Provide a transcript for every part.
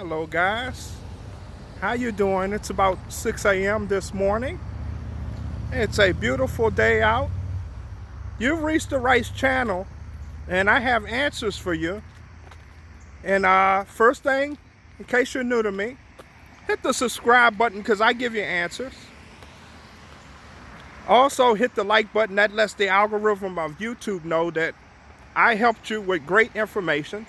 Hello guys, how you doing? It's about 6 a.m. this morning. It's a beautiful day out. You've reached the right channel and I have answers for you. And first thing, in case you're new to me, hit the subscribe button because I give you answers. Also hit the like button. That lets the algorithm of YouTube know that I helped you with great information.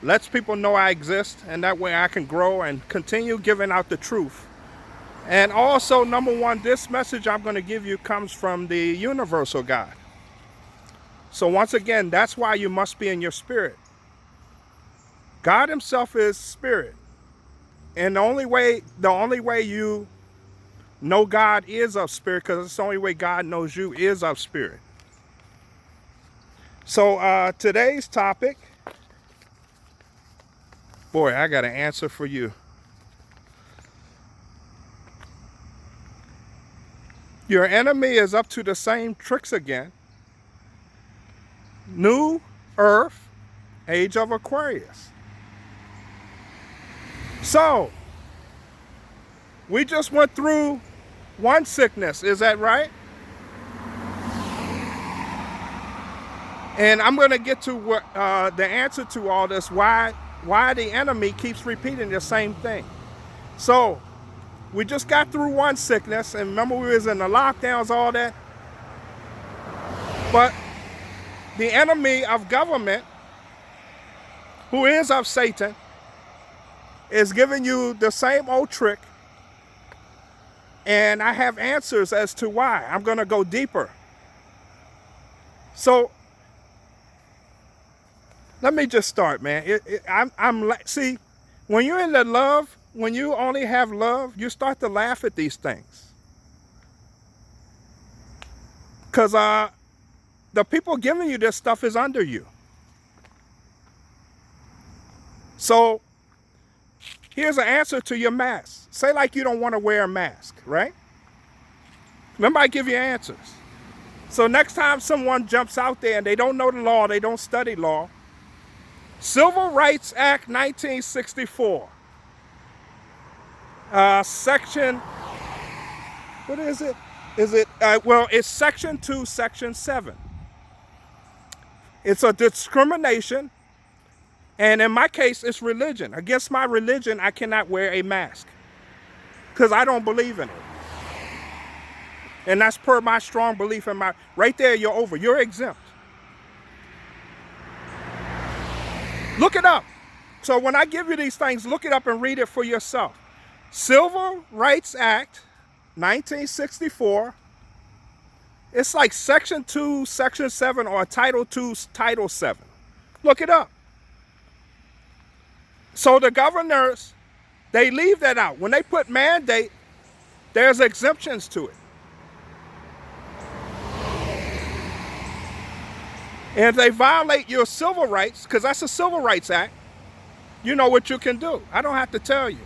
Lets people know I exist, and that way I can grow and continue giving out the truth. And also, number one, this message I'm going to give you comes from the universal God. So once again, that's why you must be in your spirit. God himself is spirit. And the only way you know God is of spirit, because it's the only way God knows you is of spirit. So today's topic, boy, I got an answer for you. Your enemy is up to the same tricks again. New Earth, age of Aquarius. So, we just went through one sickness, is that right? And I'm going to get to what the answer to all this, why the enemy keeps repeating the same thing. So, we just got through one sickness, and remember we was in the lockdowns, all that. But the enemy of government, who is of Satan, is giving you the same old trick. And I have answers as to why. I'm going to go deeper. So, let me just start, man. See, when you're in the love, when you only have love, you start to laugh at these things. Because the people giving you this stuff is under you. So, here's an answer to your mask. Say like you don't want to wear a mask, right? Remember, I give you answers. So next time someone jumps out there and they don't know the law, they don't study law, Civil Rights Act 1964, section, what is it? Well, it's section 2, section 7. It's a discrimination, and in my case, it's religion. Against my religion, I cannot wear a mask because I don't believe in it. And that's per my strong belief in my, right there, you're over. You're exempt. Look it up. So when I give you these things, look it up and read it for yourself. Civil Rights Act 1964. It's like section 2, section 7, or title 2, title 7. Look it up. So the governors, they leave that out. When they put mandate, there's exemptions to it. And if they violate your civil rights, because that's a Civil Rights Act, you know what you can do. I don't have to tell you.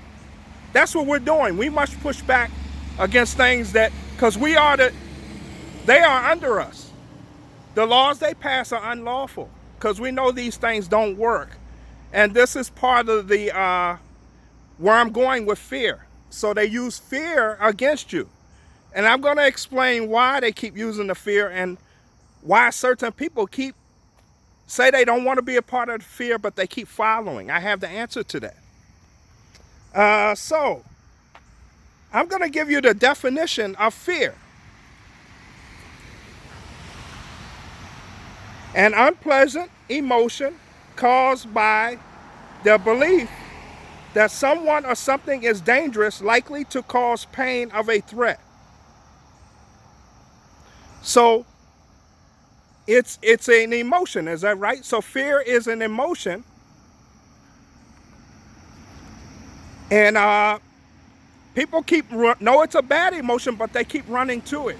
That's what we're doing. We must push back against things that, because they are under us. The laws they pass are unlawful, because we know these things don't work. And this is part of the, where I'm going with fear. So they use fear against you. And I'm going to explain why they keep using the fear and why certain people say they don't want to be a part of the fear, but they keep following. I have the answer to that. So, I'm going to give you the definition of fear. An unpleasant emotion caused by the belief that someone or something is dangerous, likely to cause pain of a threat. So, it's an emotion, is that right? So fear is an emotion. And people know it's a bad emotion, but they keep running to it.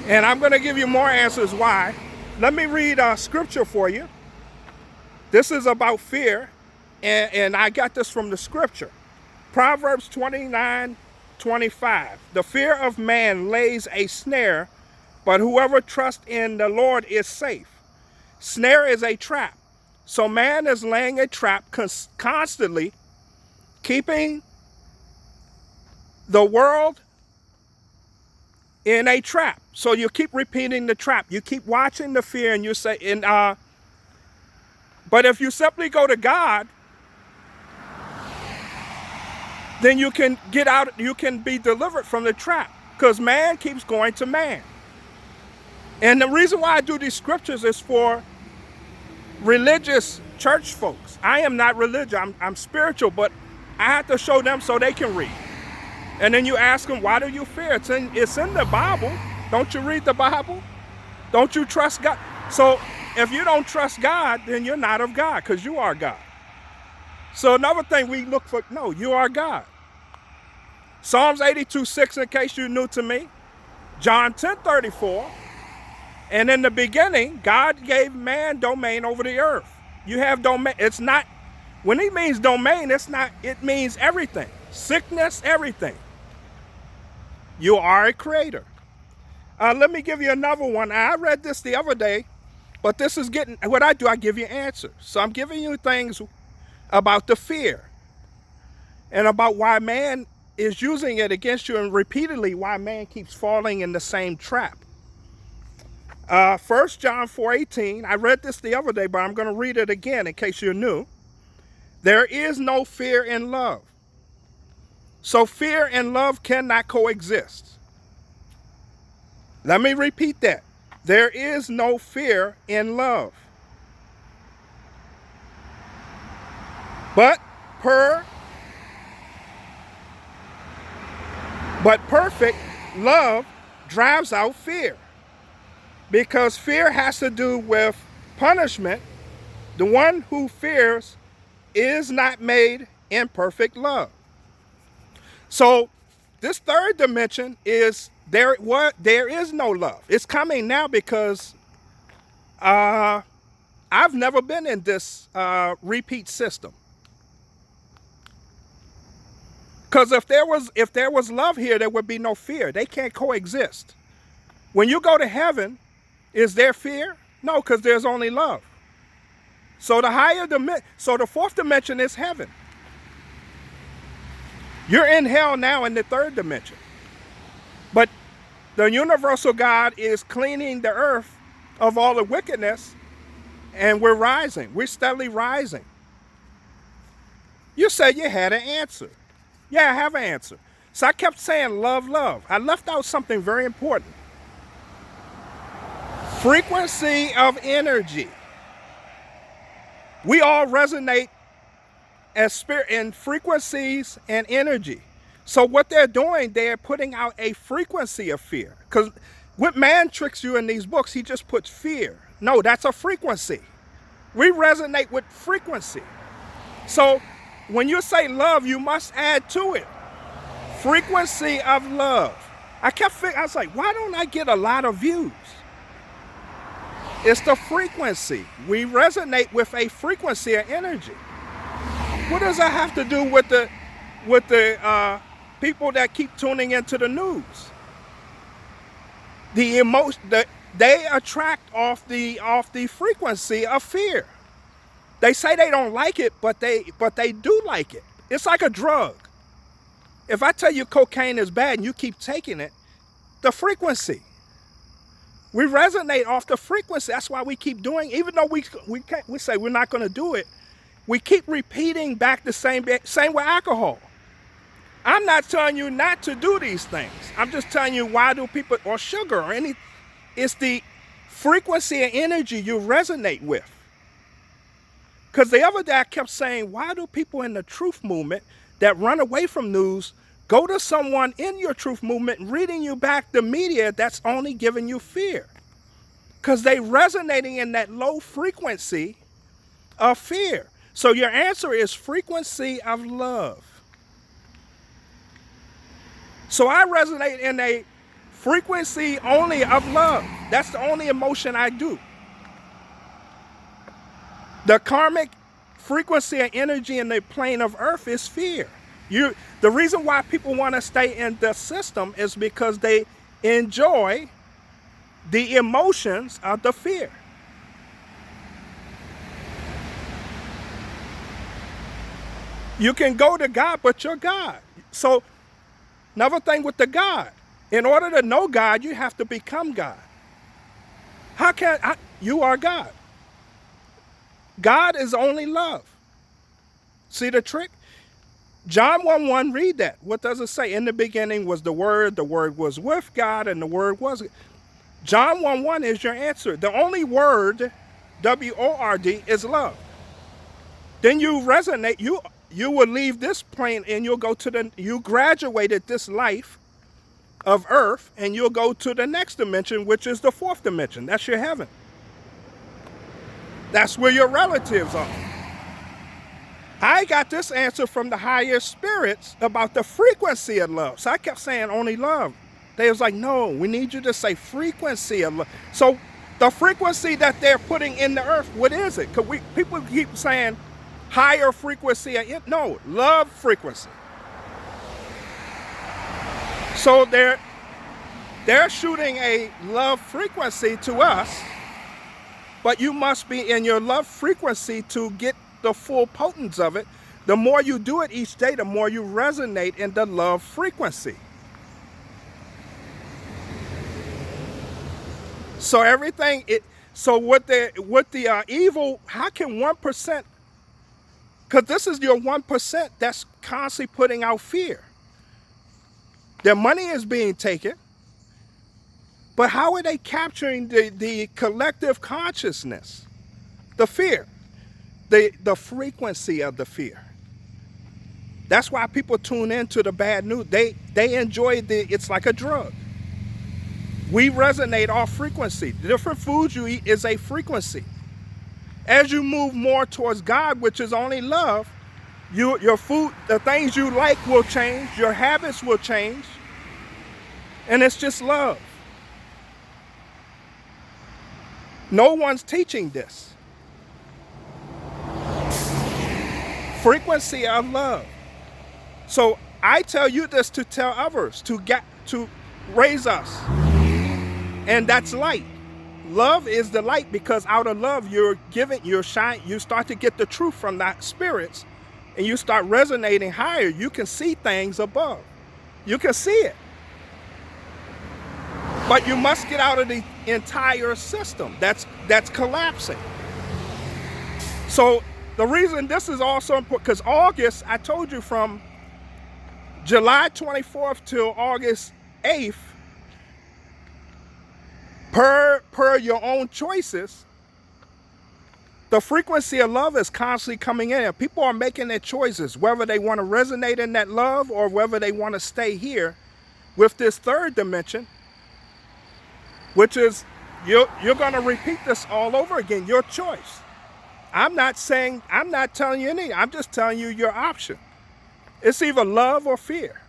And I'm going to give you more answers why. Let me read scripture for you. This is about fear, and I got this from the scripture. Proverbs 29:25. The fear of man lays a snare, but whoever trusts in the Lord is safe. Snare is a trap. So man is laying a trap constantly, keeping the world in a trap. So you keep repeating the trap. You keep watching the fear, and you say, but if you simply go to God, then you can get out, you can be delivered from the trap, because man keeps going to man. And the reason why I do these scriptures is for religious church folks. I am not religious, I'm spiritual, but I have to show them so they can read. And then you ask them, why do you fear? It's in the Bible. Don't you read the Bible? Don't you trust God? So if you don't trust God, then you're not of God, because you are God. So another thing we look for, no, you are God. Psalms 82:6, in case you're new to me. John 10:34. And in the beginning, God gave man domain over the earth. You have domain. It's not, when he means domain, it means everything. Sickness, everything. You are a creator. Let me give you another one. I read this the other day, but this is what I do, I give you answers. So I'm giving you things about the fear and about why man is using it against you, and repeatedly why man keeps falling in the same trap. 1 John 4:18, I read this the other day, but I'm going to read it again in case you're new. There is no fear in love. So fear and love cannot coexist. Let me repeat that. There is no fear in love. But perfect love drives out fear, because fear has to do with punishment. The one who fears is not made in perfect love. So this third dimension is there is no love. It's coming now, because I've never been in this repeat system. Because if there was love here, there would be no fear. They can't coexist. When you go to heaven, is there fear? No, because there's only love. So the fourth dimension is heaven. You're in hell now in the third dimension. But the universal God is cleaning the earth of all the wickedness, and we're rising. We're steadily rising. You said you had an answer. Yeah, I have an answer. So I kept saying love, love. I left out something very important. Frequency of energy. We all resonate as spirit in frequencies and energy. So what they're doing, they're putting out a frequency of fear. Because what man tricks you in these books, he just puts fear. No, that's a frequency. We resonate with frequency. So when you say love, you must add to it frequency of love. I was like, why don't I get a lot of views? It's the frequency. We resonate with a frequency of energy. What does that have to do with the people that keep tuning into the news? The emotion that they attract off the frequency of fear. They say they don't like it, but they do like it. It's like a drug. If I tell you cocaine is bad and you keep taking it, the frequency. We resonate off the frequency. That's why we keep doing, even though we say we're not going to do it, we keep repeating back the same with alcohol. I'm not telling you not to do these things. I'm just telling you why do people, or sugar or any, it's the frequency and energy you resonate with. Because the other day I kept saying, why do people in the truth movement that run away from news go to someone in your truth movement reading you back the media that's only giving you fear? Because they resonating in that low frequency of fear. So your answer is frequency of love. So I resonate in a frequency only of love. That's the only emotion I do. The karmic frequency and energy in the plane of earth is fear. The reason why people want to stay in the system is because they enjoy the emotions of the fear. You can go to God, but you're God. So another thing with the God, in order to know God, you have to become God. You are God. God is only love. See the trick? John 1:1, read that. What does it say? In the beginning was the Word was with God, and the Word was. John 1:1 is your answer. The only word, W-O-R-D, is love. Then you resonate, you will leave this plane and you'll go to you graduated this life of earth and you'll go to the next dimension, which is the fourth dimension. That's your heaven. That's where your relatives are. I got this answer from the higher spirits about the frequency of love. So I kept saying only love. They was like, no, we need you to say frequency of love. So the frequency that they're putting in the earth, what is it? Because people keep saying higher frequency. No, love frequency. So they're shooting a love frequency to us, but you must be in your love frequency to get the full potence of it. The more you do it each day, the more you resonate in the love frequency. So everything with the evil, how can 1%? Because this is your 1% that's constantly putting out fear. Their money is being taken, but how are they capturing the collective consciousness? The fear. The frequency of the fear. That's why people tune into the bad news. They enjoy it's like a drug. We resonate off frequency. The different foods you eat is a frequency. As you move more towards God, which is only love, your food, the things you like will change, your habits will change, and it's just love. No one's teaching this. Frequency of love. So I tell you this to tell others, to raise us. And that's light. Love is the light, because out of love you start to get the truth from that spirits, and you start resonating higher. You can see things above. You can see it. But you must get out of the entire system that's collapsing. So the reason this is also important, because August, I told you, from July 24th till August 8th, per your own choices, the frequency of love is constantly coming in. People are making their choices, whether they want to resonate in that love or whether they want to stay here with this third dimension, which is, you're going to repeat this all over again, your choice. I'm not telling you anything. I'm just telling you your option. It's either love or fear.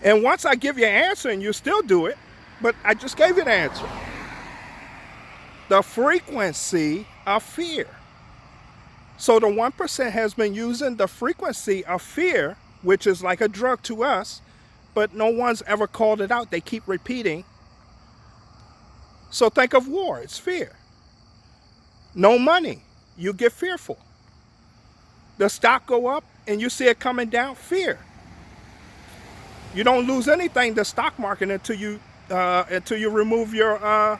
And once I give you an answer and you still do it, but I just gave you the answer. The frequency of fear. So the 1% has been using the frequency of fear, which is like a drug to us, but no one's ever called it out. They keep repeating. So think of war, it's fear. No money, you get fearful. The stock go up and you see it coming down, fear. You don't lose anything, the stock market, until you remove your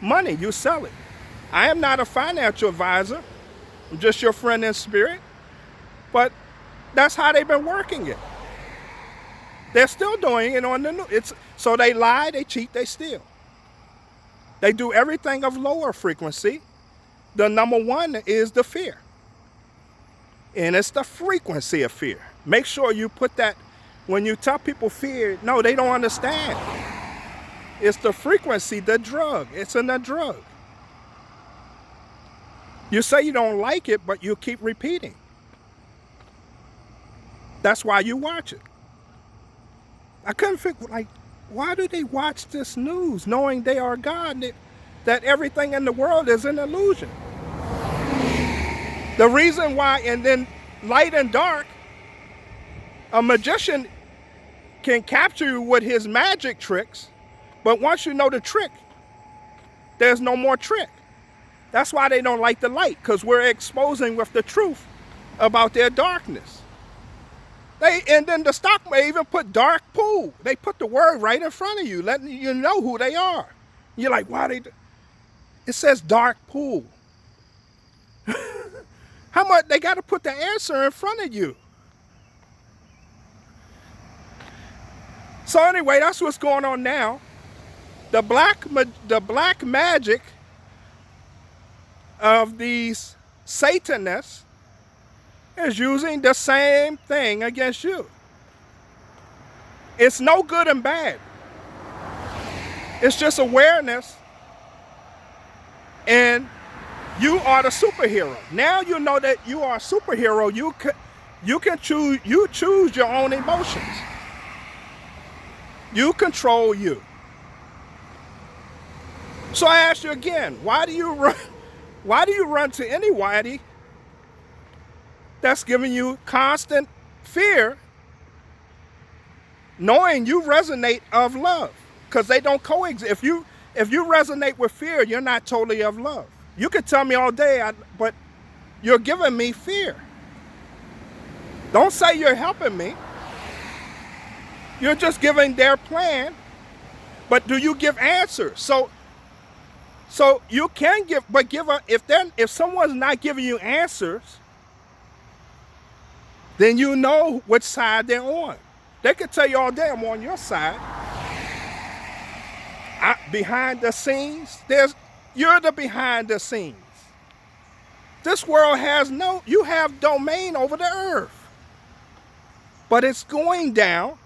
money, you sell it. I am not a financial advisor, I'm just your friend in spirit, but that's how they've been working it. They're still doing it on the news. So they lie, they cheat, they steal. They do everything of lower frequency. The number one is the fear. And it's the frequency of fear. Make sure you put that, when you tell people fear, no, they don't understand. It's the frequency, the drug. It's in the drug. You say you don't like it, but you keep repeating. That's why you watch it. I couldn't figure, why do they watch this news knowing they are God, that everything in the world is an illusion? The reason why, and then light and dark, a magician can capture you with his magic tricks, but once you know the trick, there's no more trick. That's why they don't like the light, because we're exposing with the truth about their darkness. And then the stock may even put dark pool. They put the word right in front of you, letting you know who they are. You're like, why they? It says dark pool. How much they got to put the answer in front of you? So anyway, that's what's going on now. The black magic of these Satanists is using the same thing against you. It's no good and bad. It's just awareness, and you are the superhero. Now you know that you are a superhero. You can choose your own emotions. You control you. So I ask you again, why do you run to anybody that's giving you constant fear, knowing you resonate of love? Because they don't coexist. If you resonate with fear, you're not totally of love. You could tell me all day, but you're giving me fear. Don't say you're helping me. You're just giving their plan, but do you give answers? So you can give, but if someone's not giving you answers, then you know which side they're on. They could tell you all day, I'm on your side. Behind the scenes, you're the behind the scenes. This world you have domain over the earth. But it's going down,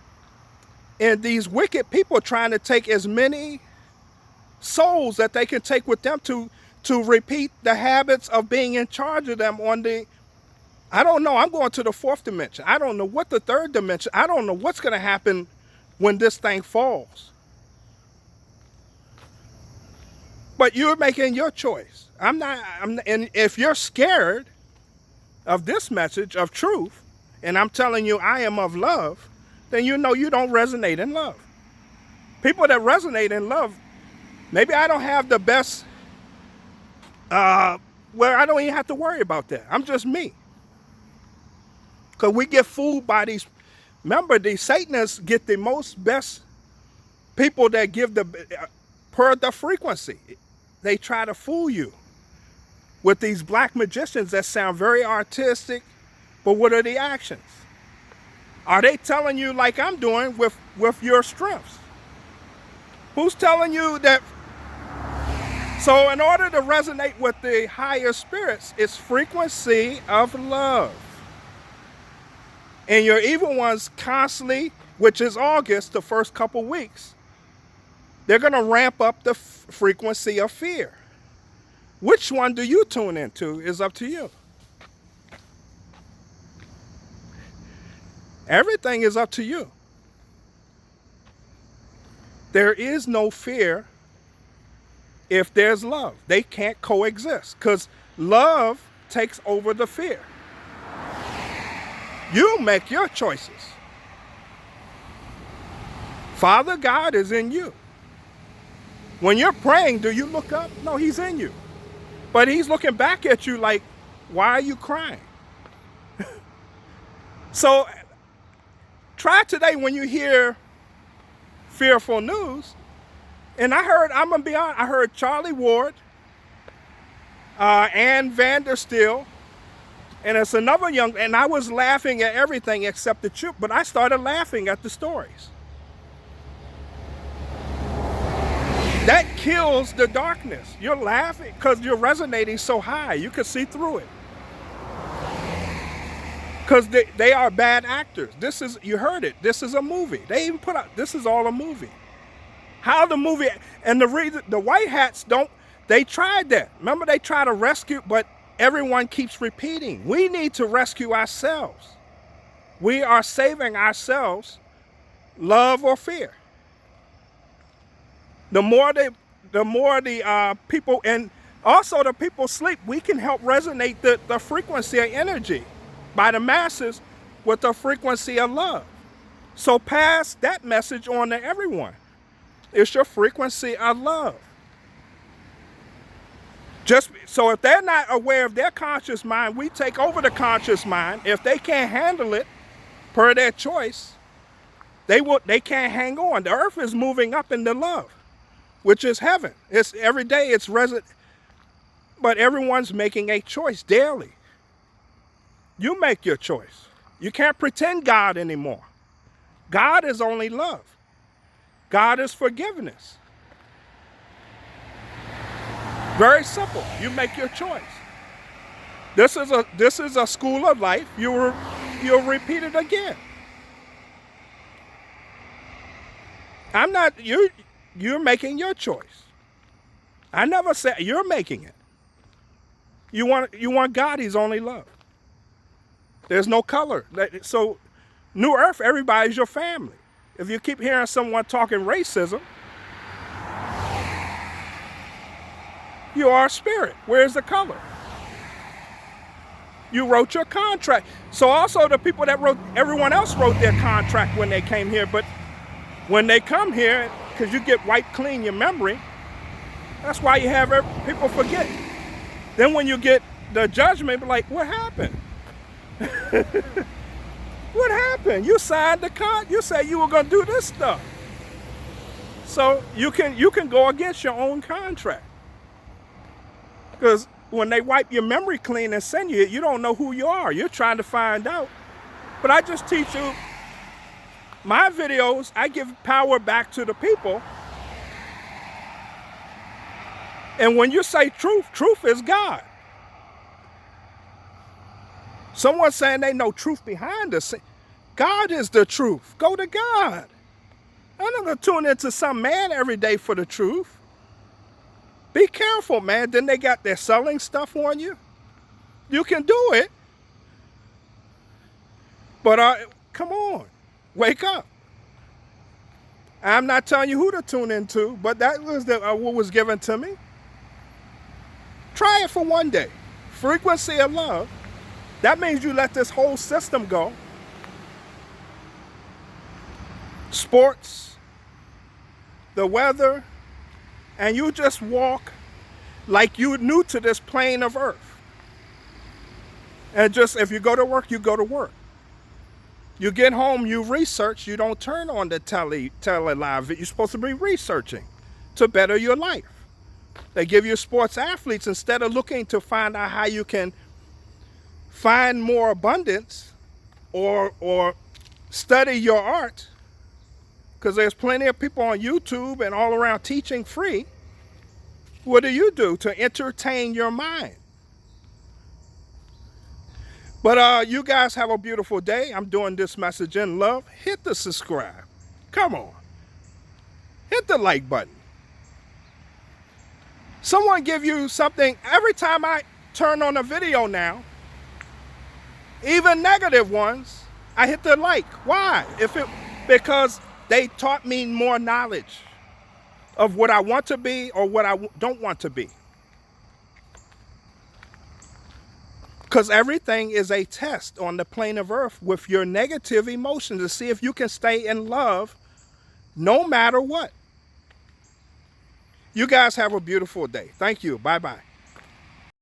and these wicked people trying to take as many souls that they can take with them to repeat the habits of being in charge of them I don't know, I'm going to the fourth dimension. I don't know what the third dimension, I don't know what's going to happen when this thing falls. But you're making your choice. And if you're scared of this message of truth, and I'm telling you I am of love, then you know you don't resonate in love. People that resonate in love, maybe I don't have the best, where I don't even have to worry about that. I'm just me. Because we get fooled by these, remember, these Satanists get the best people that give per the frequency. They try to fool you with these black magicians that sound very artistic, but what are the actions? Are they telling you, like I'm doing, with your strengths? Who's telling you that? So in order to resonate with the higher spirits, it's frequency of love. And your evil ones constantly, which is August, the first couple weeks, they're going to ramp up the frequency of fear. Which one do you tune into is up to you. Everything is up to you. There is no fear if there's love. They can't coexist because love takes over the fear. You make your choices. Father God is in you. When you're praying, do you look up? No, he's in you. But he's looking back at you like, why are you crying? So try today when you hear fearful news. And I'm going to be honest, I heard Charlie Ward, Ann Vandersteel, and it's another and I was laughing at everything except the truth, but I started laughing at the stories. That kills the darkness. You're laughing because you're resonating so high. You can see through it. Because they are bad actors. You heard it. This is a movie. They even put out, this is all a movie. How the movie, and the reason, the white hats they tried that. Remember they tried to rescue, but everyone keeps repeating. We need to rescue ourselves. We are saving ourselves, love or fear. The more the people, and also the people sleep, we can help resonate the frequency of energy by the masses with the frequency of love. So pass that message on to everyone. It's your frequency of love. Just so if they're not aware of their conscious mind, we take over the conscious mind. If they can't handle it per their choice, they can't hang on. The earth is moving up into love, which is heaven. It's every day it's resident, but everyone's making a choice daily. You make your choice. You can't pretend God anymore. God is only love. God is forgiveness. Very simple. You make your choice. This is a school of life. You'll repeat it again. You're making your choice. I never said you're making it. You want God, he's only love. There's no color. So New Earth, everybody's your family. If you keep hearing someone talking racism, you are a spirit. Where's the color? You wrote your contract. So also the people that everyone else wrote their contract when they came here, but when they come here, because you get wiped clean your memory, that's why you have people forget. Then when you get the judgment, like, what happened? What happened? You signed the contract. You said you were going to do this stuff. So you can go against your own contract. Because when they wipe your memory clean and send you it, you don't know who you are. You're trying to find out. But I just teach you, my videos, I give power back to the people. And when you say truth, truth is God. Someone saying they know truth behind us. God is the truth. Go to God. I'm not going to tune into some man every day for the truth. Be careful, man. Then they're selling stuff on you. You can do it. But come on. Wake up. I'm not telling you who to tune into, but that was what was given to me. Try it for one day. Frequency of love. That means you let this whole system go. Sports, the weather, and you just walk like you're new to this plane of earth. And just, if you go to work, you go to work. You get home, you research, you don't turn on the tele live. You're supposed to be researching to better your life. They give you sports athletes, instead of looking to find out how you can find more abundance or study your art, because there's plenty of people on YouTube and all around teaching free. What do you do to entertain your mind? But you guys have a beautiful day. I'm doing this message in love. Hit the subscribe. Come on. Hit the like button. Someone give you something. Every time I turn on a video now, even negative ones, I hit the like. Why? Because they taught me more knowledge of what I want to be or what I don't want to be. Because everything is a test on the plane of earth with your negative emotions to see if you can stay in love no matter what. You guys have a beautiful day. Thank you. Bye-bye.